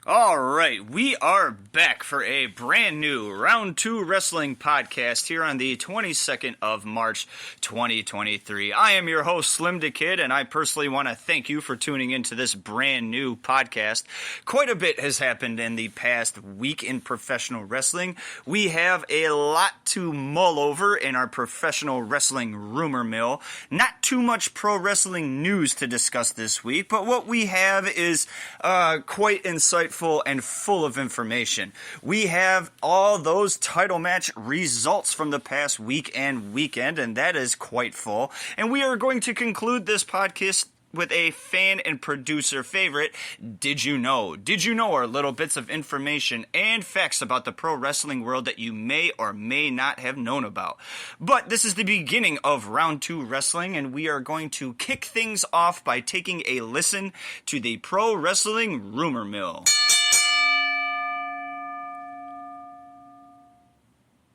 All right, we are back for a brand new Round 2 Wrestling podcast here on the 22nd of March, 2023. I am your host, SlimmDa KID, and I personally want to thank you for tuning into this brand new podcast. Quite a bit has happened in the past week in professional wrestling. We have a lot to mull over in our professional wrestling rumor mill. Not too much pro wrestling news to discuss this week, but what we have is quite insightful and full of information. We have all those title match results from the past week and weekend, and that is quite full. And we are going to conclude this podcast with a fan and producer favorite, Did You Know? Did you know are little bits of information and facts about the pro wrestling world that you may or may not have known about. But this is the beginning of Round 2 Wrestling, and we are going to kick things off by taking a listen to the Pro Wrestling Rumor Mill.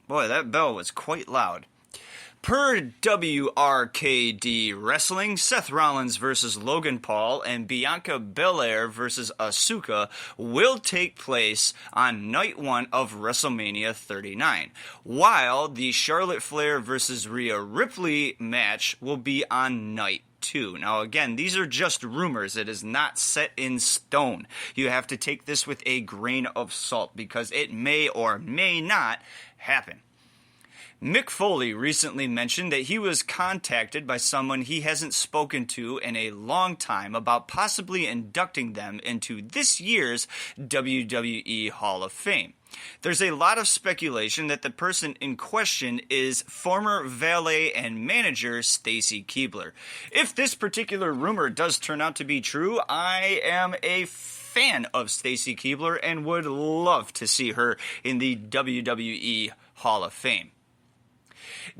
Boy, that bell was quite loud. Per WRKD Wrestling, Seth Rollins versus Logan Paul and Bianca Belair versus Asuka will take place on night 1 of WrestleMania 39, while the Charlotte Flair versus Rhea Ripley match will be on night 2. Now again, these are just rumors. It is not set in stone. You have to take this with a grain of salt because it may or may not happen. Mick Foley recently mentioned that he was contacted by someone he hasn't spoken to in a long time about possibly inducting them into this year's WWE Hall of Fame. There's a lot of speculation that the person in question is former valet and manager Stacy Keibler. If this particular rumor does turn out to be true, I am a fan of Stacy Keibler and would love to see her in the WWE Hall of Fame.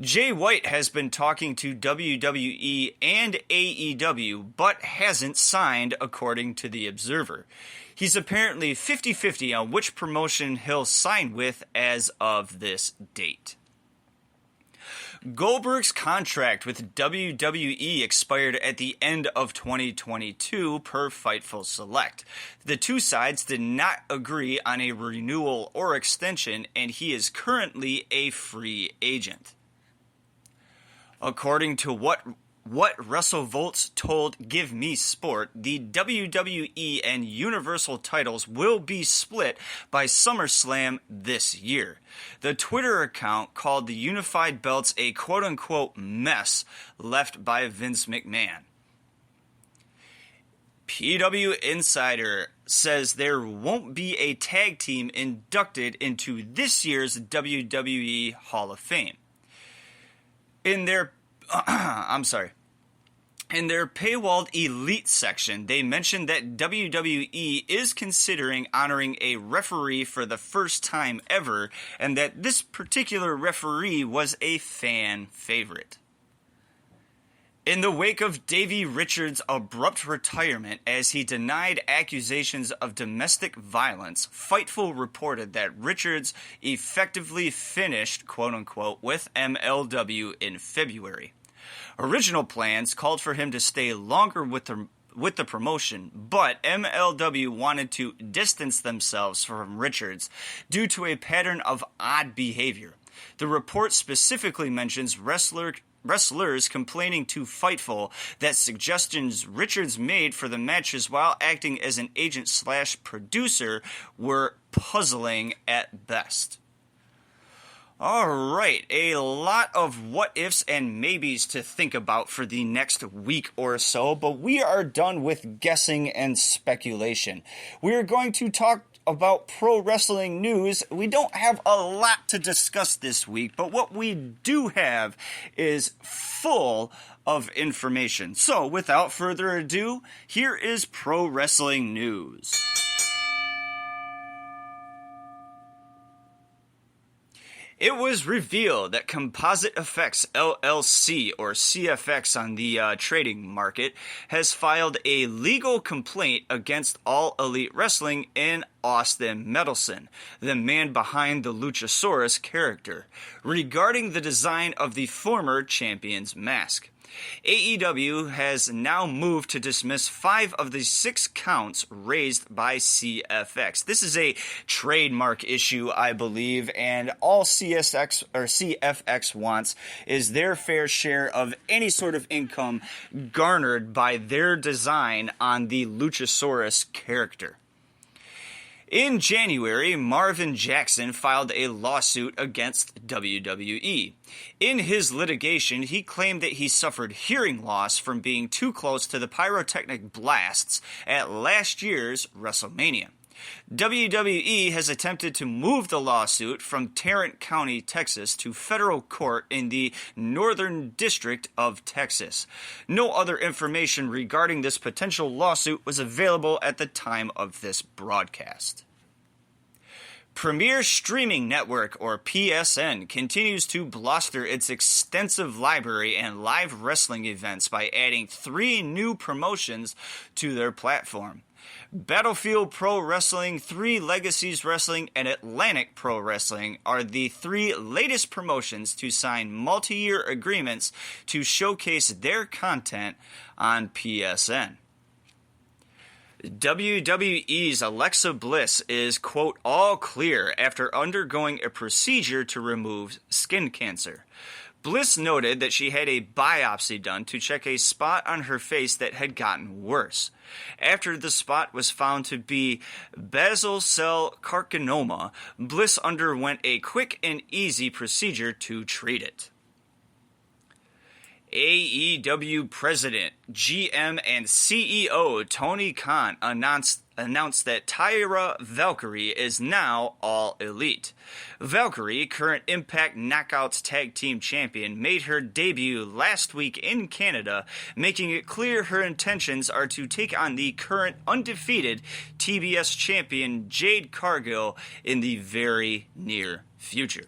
Jay White has been talking to WWE and AEW, but hasn't signed, according to The Observer. He's apparently 50-50 on which promotion he'll sign with as of this date. Goldberg's contract with WWE expired at the end of 2022 per Fightful Select. The two sides did not agree on a renewal or extension, and he is currently a free agent. According to what WrestleVolts told Give Me Sport, the WWE and Universal titles will be split by SummerSlam this year. The Twitter account called the unified belts a quote-unquote mess left by Vince McMahon. PW Insider says there won't be a tag team inducted into this year's WWE Hall of Fame. In their paywalled Elite section, they mentioned that WWE is considering honoring a referee for the first time ever, and that this particular referee was a fan favorite. In the wake of Davey Richards' abrupt retirement as he denied accusations of domestic violence, Fightful reported that Richards effectively finished, quote-unquote, with MLW in February. Original plans called for him to stay longer with the promotion, but MLW wanted to distance themselves from Richards due to a pattern of odd behavior. The report specifically mentions wrestlers complaining to Fightful that suggestions Richards made for the matches while acting as an agent/producer were puzzling at best. Alright, a lot of what-ifs and maybes to think about for the next week or so, but we are done with guessing and speculation. We are going to talk about pro wrestling news. We don't have a lot to discuss this week, but what we do have is full of information. So, without further ado, here is pro wrestling news. It was revealed that Composite Effects LLC, or CFX on the trading market, has filed a legal complaint against All Elite Wrestling and Austin Medelson, the man behind the Luchasaurus character, regarding the design of the former champion's mask. AEW has now moved to dismiss 5 of the 6 counts raised by CFX. This is a trademark issue, I believe, and all CFX wants is their fair share of any sort of income garnered by their design on the Luchasaurus character. In January, Marvin Jackson filed a lawsuit against WWE. In his litigation, he claimed that he suffered hearing loss from being too close to the pyrotechnic blasts at last year's WrestleMania. WWE has attempted to move the lawsuit from Tarrant County, Texas, to federal court in the Northern District of Texas. No other information regarding this potential lawsuit was available at the time of this broadcast. Premier Streaming Network, or PSN, continues to bluster its extensive library and live wrestling events by adding 3 new promotions to their platform. Battlefield Pro Wrestling, 3 Legacies Wrestling, and Atlantic Pro Wrestling are the 3 latest promotions to sign multi-year agreements to showcase their content on PSN. WWE's Alexa Bliss is, quote, all clear after undergoing a procedure to remove skin cancer. Bliss noted that she had a biopsy done to check a spot on her face that had gotten worse. After the spot was found to be basal cell carcinoma, Bliss underwent a quick and easy procedure to treat it. AEW President, GM, and CEO Tony Khan announced that Tyra Valkyrie is now All Elite. Valkyrie, current Impact Knockouts Tag Team Champion, made her debut last week in Canada, making it clear her intentions are to take on the current undefeated TBS champion Jade Cargill in the very near future.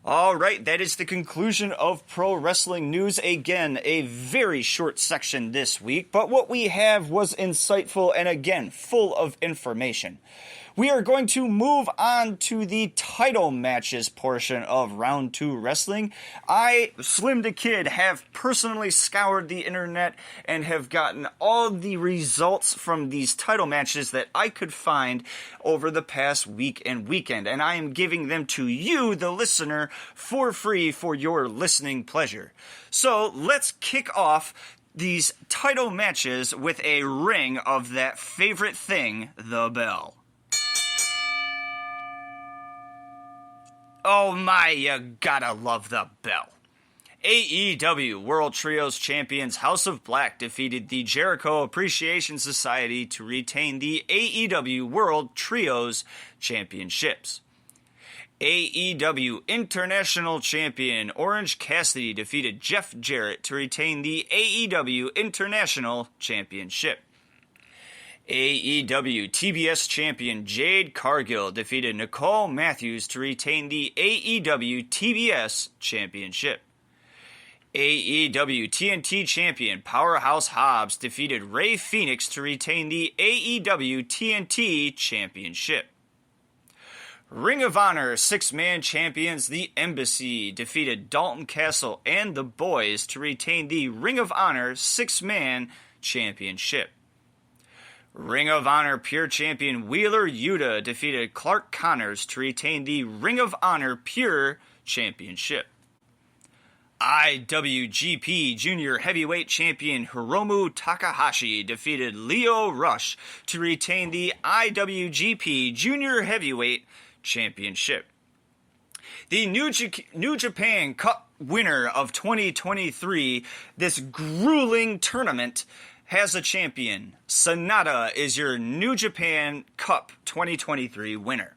All right, that is the conclusion of pro wrestling news. Again, a very short section this week, but what we have was insightful and, again, full of information. We are going to move on to the title matches portion of Round 2 Wrestling. I, SlimmDa KID, have personally scoured the internet and have gotten all the results from these title matches that I could find over the past week and weekend, and I am giving them to you, the listener, for free for your listening pleasure. So let's kick off these title matches with a ring of that favorite thing, the bell. Oh my, you gotta love the bell. AEW World Trios Champions House of Black defeated the Jericho Appreciation Society to retain the AEW World Trios Championships. AEW International Champion Orange Cassidy defeated Jeff Jarrett to retain the AEW International Championship. AEW TBS Champion Jade Cargill defeated Nicole Matthews to retain the AEW TBS Championship. AEW TNT Champion Powerhouse Hobbs defeated Rey Fenix to retain the AEW TNT Championship. Ring of Honor 6-man champions The Embassy defeated Dalton Castle and The Boys to retain the Ring of Honor 6-man championship. Ring of Honor Pure Champion Wheeler Yuta defeated Clark Connors to retain the Ring of Honor Pure Championship. IWGP Junior Heavyweight Champion Hiromu Takahashi defeated Lio Rush to retain the IWGP Junior Heavyweight Championship. The New Japan Cup winner of 2023, this grueling tournament, has a champion. Sonata is your New Japan Cup 2023 winner.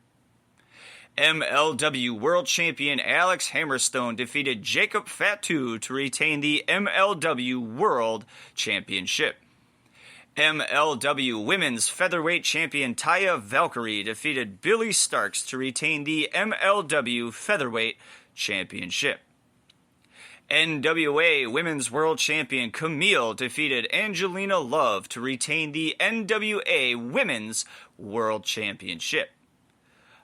MLW World Champion Alex Hammerstone defeated Jacob Fatu to retain the MLW World Championship. MLW Women's Featherweight Champion Taya Valkyrie defeated Billy Starks to retain the MLW Featherweight Championship. NWA Women's World Champion Camille defeated Angelina Love to retain the NWA Women's World Championship.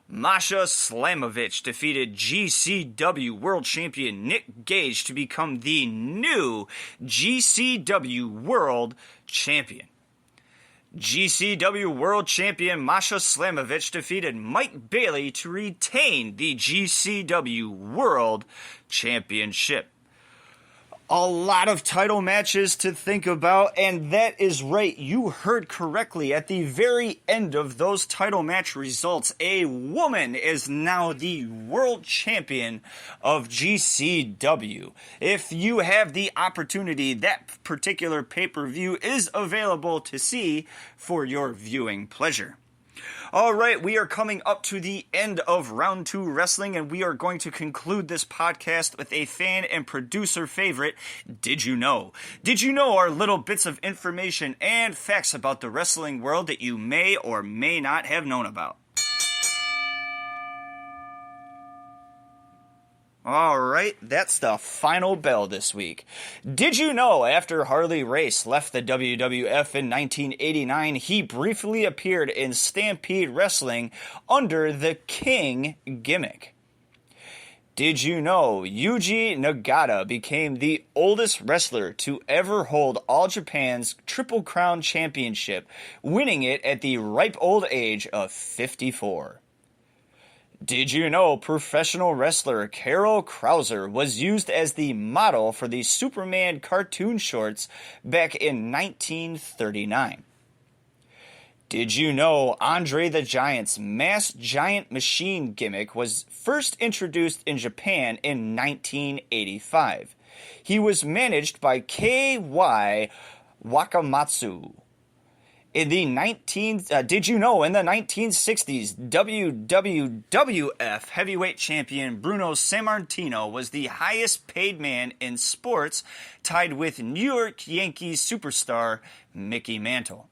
Masha Slamovich defeated GCW World Champion Nick Gage to become the new GCW World Champion. GCW World Champion Masha Slamovich defeated Mike Bailey to retain the GCW World Championship. A lot of title matches to think about, and that is right, you heard correctly. At the very end of those title match results, a woman is now the world champion of GCW. If you have the opportunity, that particular pay-per-view is available to see for your viewing pleasure. All right, we are coming up to the end of Round 2 Wrestling, and we are going to conclude this podcast with a fan and producer favorite, Did You Know? Did you know are little bits of information and facts about the wrestling world that you may or may not have known about? All right, that's the final bell this week. Did you know after Harley Race left the WWF in 1989, he briefly appeared in Stampede Wrestling under the King gimmick? Did you know Yuji Nagata became the oldest wrestler to ever hold All Japan's Triple Crown Championship, winning it at the ripe old age of 54? Did you know professional wrestler Carol Krauser was used as the model for the Superman cartoon shorts back in 1939? Did you know Andre the Giant's masked giant machine gimmick was first introduced in Japan in 1985? He was managed by K.Y. Wakamatsu. Did you know in the 1960s, WWF heavyweight champion Bruno Sammartino was the highest paid man in sports, tied with New York Yankees superstar Mickey Mantle?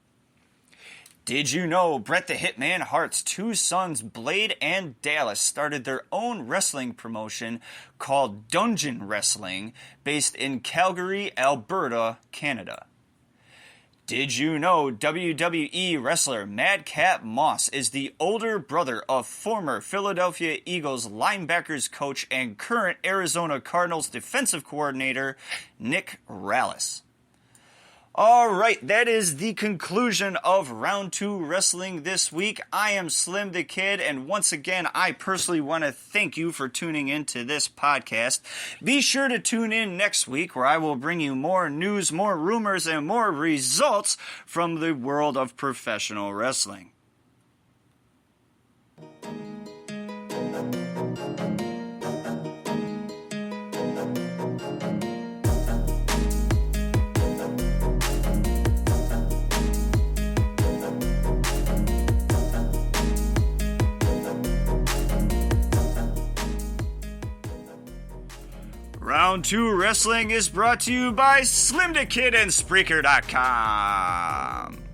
Did you know Bret the Hitman Hart's two sons, Blade and Dallas, started their own wrestling promotion called Dungeon Wrestling, based in Calgary, Alberta, Canada? Did you know WWE wrestler Madcap Moss is the older brother of former Philadelphia Eagles linebackers coach and current Arizona Cardinals defensive coordinator Nick Rallis? All right, that is the conclusion of Round 2 Wrestling this week. I am SlimmDa KID, and once again, I personally want to thank you for tuning into this podcast. Be sure to tune in next week, where I will bring you more news, more rumors, and more results from the world of professional wrestling. Round 2 Wrestling is brought to you by SlimmDa KID and Spreaker.com.